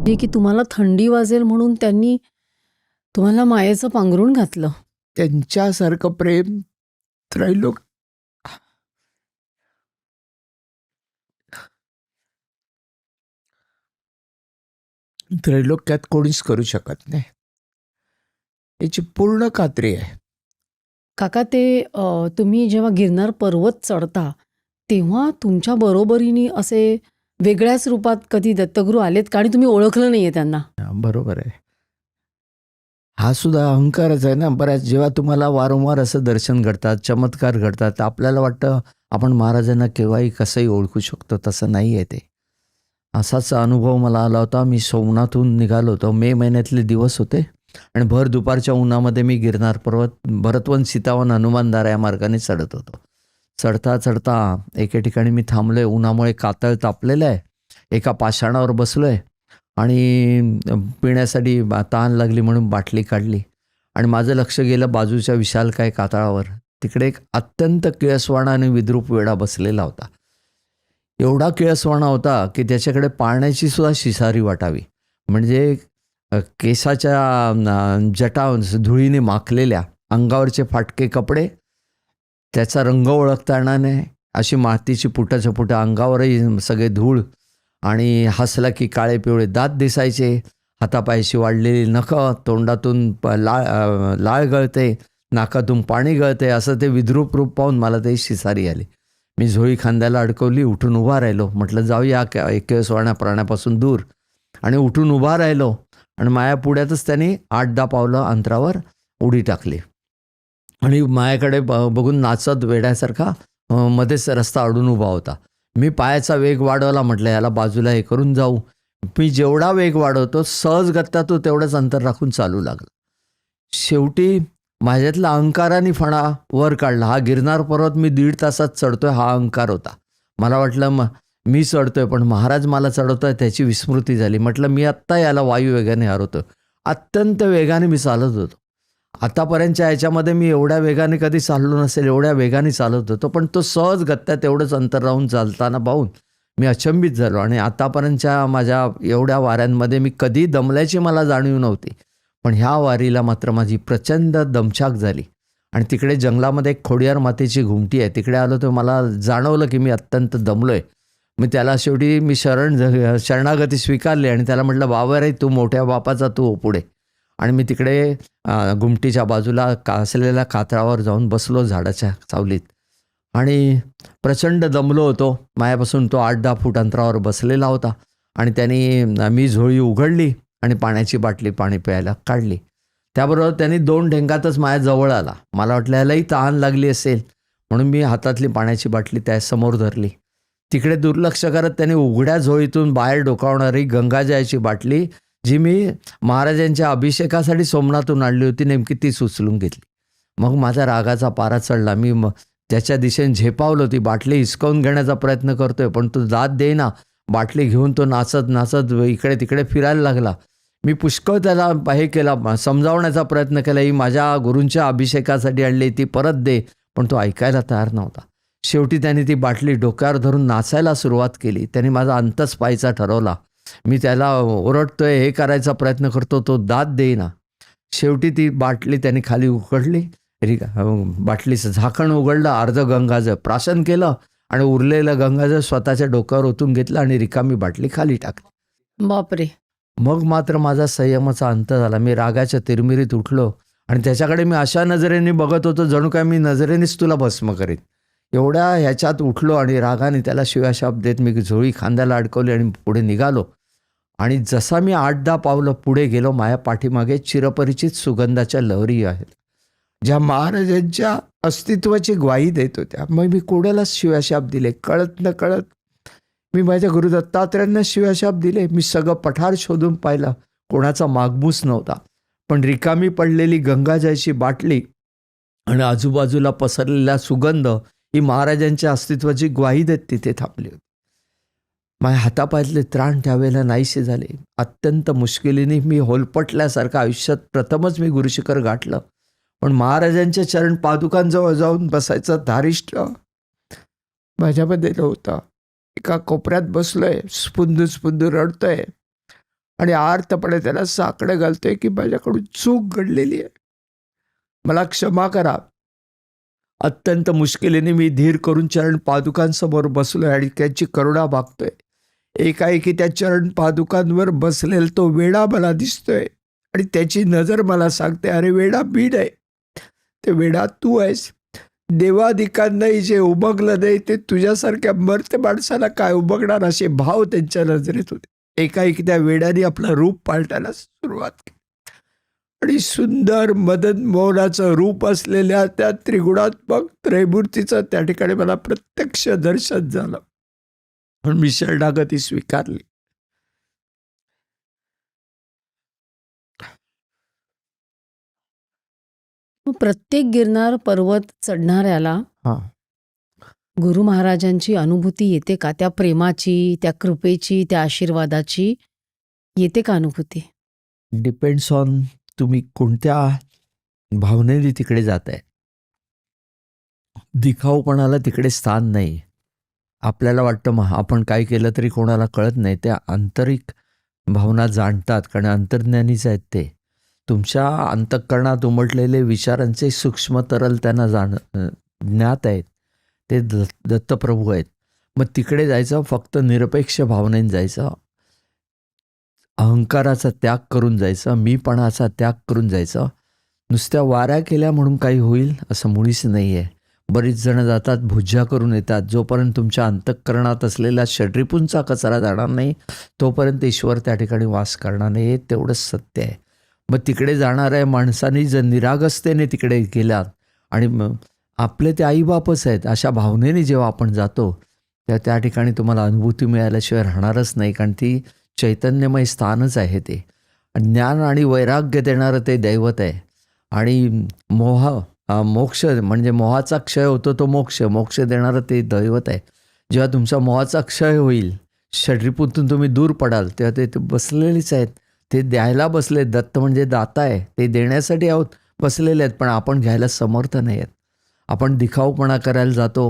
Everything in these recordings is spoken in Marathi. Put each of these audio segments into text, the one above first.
जे की तुम्हाला थंडी वाजेल म्हणून त्यांनी तुम्हाला मायेचं पांघरूण घातलं. त्यांच्यासारखं प्रेम त्रैलोक त्रैलोक्यात कोणीच करू शकत नाही. याची पूर्ण खात्री आहे. काका ते तुम्ही जेव्हा गिरनार पर्वत चढता तेव्हा तुमच्या बरोबरीने असे वेगळ्याच रूपात कधी दत्तगुरू आलेत का आणि तुम्ही ओळखलं नाहीये त्यांना? बरोबर आहे. हा सुद्धा अहंकारच आहे ना. बऱ्याच जेव्हा तुम्हाला वारंवार असं दर्शन घडतात, चमत्कार घडतात, तर आपल्याला वाटतं आपण महाराजांना केव्हाही कसंही ओळखू शकतो. तसं नाही आहे ते. असाच अनुभव मला आला होता. मी सोमनाथहून निघालो होतो. मे महिन्यातले दिवस होते आणि भर दुपारच्या उन्हामध्ये मी गिरनार पर्वत, भरतवन, सीतावन, हनुमानदारा या मार्गाने चढत होतो. चढता चढता एके ठिकाणी मी थांबलो आहे. उन्हामुळे कातळ तापलेलं आहे. एका पाषाणावर बसलो आहे आणि पिण्यासाठी तहान लागली म्हणून बाटली काढली आणि माझं लक्ष गेलं बाजूच्या विशालकाय कातळावर. तिकडे एक अत्यंत किळसवाणा आणि विद्रूप वेडा बसलेला होता. एवढा किळसवाणा होता की त्याच्याकडे पाण्याची सुद्धा शिसारी वाटावी. म्हणजे केसाच्या जटा धुळीने माखलेल्या, अंगावरचे फाटके कपडे, त्याचा रंग ओळखता येणार नाही अशी मातीची पुटाच्या पुटा, अंगावरही सगळे धूळ आणि हसला की काळे पिवळे दात दिसायचे, हातापायशी वाढलेली नखं, तोंडातून लाळ गळते, नाकातून पाणी गळते, असं ते विद्रूप रूप पाहून मला ते शिसारी आली. मी झोळी खांद्याला अडकवली, उठून उभा राहिलो. म्हटलं जाऊया केळसवाण्या प्राण्यापासून दूर. आणि उठून उभा राहिलो आणि माया पुढ्यातच त्यांनी 8-10 पावलं अंतरावर उडी टाकली आणि मायाकडे बघून नाचत वेड्यासारखा मध्येच रस्ता अडून उभा होता. मी पायाचा वेग वाढवला. म्हटलं याला बाजूला हे करून जाऊ. मी जेवढा वेग वाढवतो सहजगत्या तो तेवढंच अंतर राखून चालू लागला. शेवटी माझ्यातला अहंकाराने फणा वर काढला. हा गिरनार पर्वत मी 1.5 तासात चढतोय हा अहंकार होता. मला वाटलं मी चढतोय पण महाराज मला चढवतोय त्याची विस्मृती झाली. म्हटलं मी आत्ता याला वायुवेगाने हरवतो. अत्यंत वेगाने मी चालत होतो. आतापर्यंतच्या याच्यामध्ये मी एवढ्या वेगाने कधी चाललो नसेल, एवढ्या वेगाने चालत होतो. पण तो सहजगत्या तेवढंच अंतर राहून चालताना पाहून मी अचंबित झालो. आणि आतापर्यंतच्या माझ्या एवढ्या वाऱ्यांमध्ये मी कधी दमल्याची मला जाणीव नव्हती. पण ह्या वारीला मात्र माझी प्रचंड दमछाक झाली. आणि तिकडे जंगलामध्ये एक खोडियार मातेची घुमटी आहे, तिकडे आलो तर मला जाणवलं की मी अत्यंत दमलो आहे. मी त्याला शेवटी मी शरणागती स्वीकारली आणि त्याला म्हटलं बाबा रे तू मोठ्या बापाचा तू पुढे. आणि मी तिकडे घुमटीच्या बाजूला असलेल्या कातळावर जाऊन बसलो झाडाच्या सावलीत आणि प्रचंड दमलो होतो. माझ्यापासून तो 8-10 फूट अंतरावर बसलेला होता आणि त्यांनी मी झोळी उघडली आणि पाण्याची बाटली पाणी प्यायला काढली. त्याबरोबर त्यांनी 2 ढेंगातच माझ्या जवळ आला. मला वाटलं यालाही तहान लागली असेल म्हणून मी हातातली पाण्याची बाटली त्यासमोर धरली. तिकडे दुर्लक्ष करत त्यांनी उघड्या झोळीतून बाहेर डोकावणारी गंगाजळाची बाटली, जी मी महाराजांच्या अभिषेकासाठी सोमनाथून आणली होती, नेमकी तीच उचलून घेतली. मग माझा रागाचा पारा चढला. मी त्याच्या दिशेने झेपावलो. ती बाटली हिसकावून घेण्याचा प्रयत्न करतोय पण तो दाद देईना. बाटली घेऊन तो नाचत नाचत इकडे तिकडे फिरायला लागला. मी पुष्कळ त्याला हे केला, समजावण्याचा प्रयत्न केला, ही माझ्या गुरूंच्या अभिषेकासाठी आणली, ती परत दे. पण तो ऐकायला तयार नव्हता. शेवटी त्याने ती बाटली डोक्यावर धरून नाचायला सुरुवात केली. त्याने माझा अंतच पाहायचा ठरवला. मी त्याला ओरडतोय, हे करायचा प्रयत्न करतो, तो दाद देईना. शेवटी ती बाटली त्याने खाली उघडली. बाटलीचं झाकण उघडलं, अर्ध गंगाजळ प्राशन केलं आणि उरलेलं गंगाजळ स्वतःच्या डोक्यावर ओतून घेतलं आणि रिकामी बाटली खाली टाकली. बापरे. मग मात्र माझा संयमाचा अंत झाला. मी रागाच्या तिरमिरीत उठलो आणि त्याच्याकडे मी अशा नजरेने बघत होतो जणू काय मी नजरेनेच तुला भस्म करीन. एवढ्या ह्याच्यात उठलो आणि रागाने त्याला शिव्याशाप देत मी झोळी खांद्याला अडकवली आणि पुढे निघालो. आणि जसा मी 8-10 पावलं पुढे गेलो, माझ्या पाठीमागे चिरपरिचित सुगंधाच्या लहरी आहेत, ज्या महाराजांच्या अस्तित्वाची ग्वाही देत होत्या. मग मी कोणालाच शिव्याशाप दिले, कळत न कळत मी माझ्या गुरु दत्तात्र्यांना शिव्याशाप दिले. मी सगळं पठार शोधून पाहिलं, कोणाचा मागमूस नव्हता. पण रिकामी पडलेली गंगाजळाची बाटली आणि आजूबाजूला पसरलेला सुगंध ही महाराजांच्या अस्तित्वाची ग्वाही देत तिथे थांबली होती. माझ्या हातापायातले त्राण त्यावेळेला नाहीसे झाले. अत्यंत मुश्किलीने मी होलपटल्यासारखं आयुष्यात प्रथमच मी गुरुशिखर गाठलं. पण महाराजांच्या चरण पादुकांजवळ जाऊन बसायचं धारिष्ट माझ्यामध्ये नव्हतं. एका कोपऱ्यात बसलोय, स्पुंदू स्पुंदू रडतोय. आणि आर्तपणे त्याला साकडं घालतोय की माझ्याकडून चूक घडलेली आहे, मला क्षमा करा. अत्यंत मुश्किलीने मी धीर करून चरण पादुकांसमोर बसलोय आणि त्यांची करुणा मागतोय. एकाएकी त्या चरण पादुकांवर बसलेला तो वेडा मला दिसतोय आणि त्याची नजर मला सांगते, अरे वेडा मी नाही, ते वेडा तू आहेस. देवादिकांनाही जे उमगलं नाही ते तुझ्यासारख्या मर्त्य माणसाला काय उमगणार, असे भाव त्यांच्या नजरेत होते. एकाएकी त्या वेड्याने आपलं रूप पालटायला सुरुवात केली आणि सुंदर मदन मोहनाचं रूप असलेल्या त्या त्रिगुणात्मक त्रैमूर्तीचं त्या ठिकाणी मला प्रत्यक्ष दर्शन झालं. म्हणून मी शरणागती स्वीकारली. मग प्रत्येक गिरनार पर्वत चढणाऱ्याला हां, गुरु महाराजांची अनुभूती येते का? त्या प्रेमाची, त्या कृपेची, त्या आशीर्वादाची येते का अनुभूती? डिपेंड्स ऑन तुम्ही कोणत्या भावनेने तिकडे जाताय. दिखाऊपणाला तिकडे स्थान नाही. आपल्याला वाटतं मग आपण काय केलं तरी कोणाला कळत नाही. त्या आंतरिक भावना जाणतात, कारण अंतर्ज्ञानीच आहेत ते. तुमच्या अंतःकरणात उमटलेले विचारांचे सूक्ष्म तरल त्यांना ज्ञात आहेत. ते दत्तप्रभू आहेत. मग तिकडे जायचं, फक्त निरपेक्ष भावनेने जायचं, अहंकाराचा त्याग करून जायचं, मीपणाचा त्याग करून जायचं. नुसत्या वाऱ्या केल्या म्हणून काही होईल असं मुळीच नाही आहे. बरीच जणं जातात, भुज्या करून येतात. जोपर्यंत तुमच्या अंतःकरणात असलेला षड्रिपूंचा कचरा जाणार नाही तोपर्यंत ईश्वर त्या ठिकाणी वास करणार नाही. हे तेवढंच सत्य आहे. मग तिकडे जाणाऱ्या माणसांनी जर निरागसतेने तिकडे गेलात आणि मग आपले ते आईबापच आहेत अशा भावनेने जेव्हा आपण जातो तर त्या ठिकाणी तुम्हाला अनुभूती मिळाल्याशिवाय राहणारच नाही, कारण ती चैतन्यमय स्थानच आहे. ते ज्ञान आणि वैराग्य देणारं ते दैवत आहे. आणि मोक्ष म्हणजे मोहाचा क्षय होतो तो मोक्ष देणारं ते दैवत आहे. जेव्हा तुमचा मोहाचा क्षय होईल, षड्रिपूतून तुम्ही दूर पडाल, तेव्हा ते बसलेलेच आहेत. ते द्यायला बसले. दत्त म्हणजे दाता आहे, ते देण्यासाठी आहोत बसलेले आहेत, पण आपण घ्यायला समर्थ नाही आहेत. आपण दिखाऊपणा करायला जातो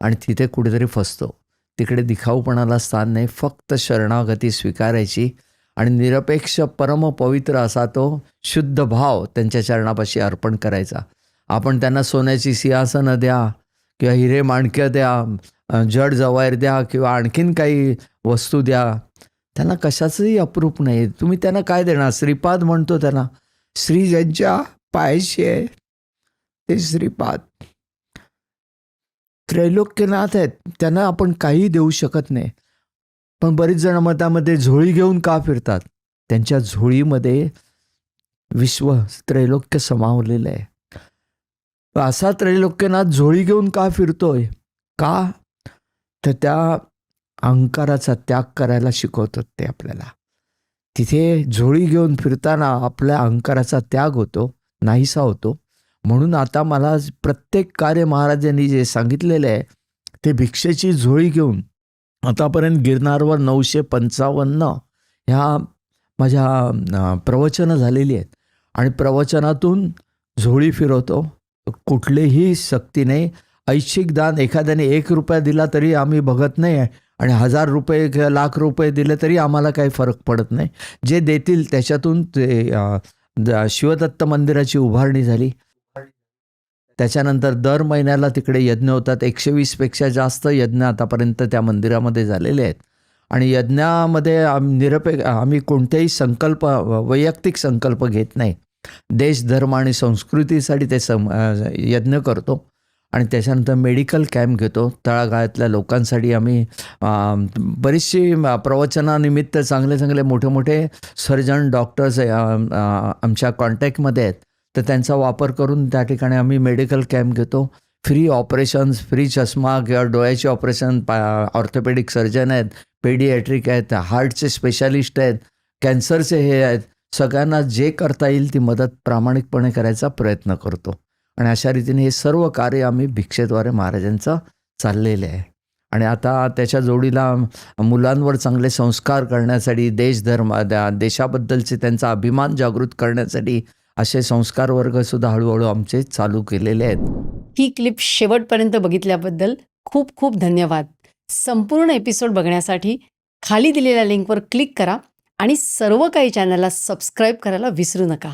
आणि तिथे कुठेतरी फसतो. तिकडे दिखाऊपणाला स्थान नाही. फक्त शरणागती स्वीकारायची आणि निरपेक्ष परम पवित्र असा तो शुद्ध भाव त्यांच्या चरणापाशी अर्पण करायचा. आपण त्यांना सोन्याची सिंहासनं द्या किंवा हिरे माणक्या द्या, जड जवायर द्या किंवा आणखीन काही वस्तू द्या, त्यांना कशाचंही अप्रूप नाही. तुम्ही त्यांना काय देणार? श्रीपाद म्हणतो त्यांना. श्री ज्यांच्या पायाशी आहे ते श्रीपाद. त्रैलोक्यनाथ आहेत, त्यांना आपण काही देऊ शकत नाही. पण बरीच जण मतामध्ये झोळी घेऊन का फिरतात? त्यांच्या झोळीमध्ये विश्व त्रैलोक्य समावलेलं आहे. असा त्रैलोक्यनाथ झोळी घेऊन का फिरतोय? का? तर त्या अहंकाराचा त्याग करायला शिकवतात ते आपल्याला. तिथे झोळी घेऊन फिरताना आपल्या अहंकाराचा त्याग होतो, नाहीसा होतो. म्हणून आता मला प्रत्येक कार्य महाराजांनी जे सांगितलेलं आहे ते भिक्षेची झोळी घेऊन आतापर्यंत गिरनारवर 955 ह्या माझ्या प्रवचनं झालेली आहेत आणि प्रवचनातून झोळी फिरवतो. कुठलीही सक्ती नाही. ऐच्छिक दान एखाद्याने 1 रुपया दिला तरी आम्ही बघत नाही आहे आणि 1000 रुपये किंवा लाख रुपये दिले तरी आम्हाला काही फरक पडत नाही. जे देतील त्याच्यातून ते शिवदत्त मंदिराची उभारणी झाली. त्याच्यानंतर दर महिन्याला तिकडे यज्ञ होतात. 120पेक्षा जास्त यज्ञ आतापर्यंत त्या मंदिरामध्ये झालेले आहेत. आणि यज्ञामध्ये आम्ही कोणतेही संकल्प, वैयक्तिक संकल्प घेत नाही. देश, धर्म आणि संस्कृतीसाठी ते यज्ञ करतो. आणि त्याच्यानंतर मेडिकल कॅम्प घेतो. तळागाळातल्या लोकांसाठी आम्ही बरीचशी प्रवचनानिमित्त चांगले मोठे मोठे सर्जन, डॉक्टर्स आमच्या कॉन्टॅक्टमध्ये आहेत. तर त्यांचा वापर करून त्या ठिकाणी आम्ही मेडिकल कॅम्प घेतो. फ्री ऑपरेशन्स, फ्री चष्मा किंवा डोळ्याचे ऑपरेशन, ऑर्थोपेडिक सर्जन आहेत, पेडियाट्रिक आहेत, हार्टचे स्पेशालिस्ट आहेत, कॅन्सरचे हे आहेत. सगळ्यांना जे करता येईल ती मदत प्रामाणिकपणे करायचा प्रयत्न करतो. आणि अशा रीतीने हे सर्व कार्य आम्ही भिक्षेद्वारे महाराजांचं चाललेलं आहे. आणि आता त्याच्या जोडीला मुलांवर चांगले संस्कार करण्यासाठी, देश, धर्म, देशाबद्दलचे त्यांचा अभिमान जागृत करण्यासाठी असे संस्कार वर्गसुद्धा हळूहळू आमचे चालू केलेले आहेत. ही क्लिप शेवटपर्यंत बघितल्याबद्दल खूप खूप धन्यवाद. संपूर्ण एपिसोड बघण्यासाठी खाली दिलेल्या लिंकवर क्लिक करा आणि सर्व काही चॅनलला सबस्क्राईब करायला विसरू नका.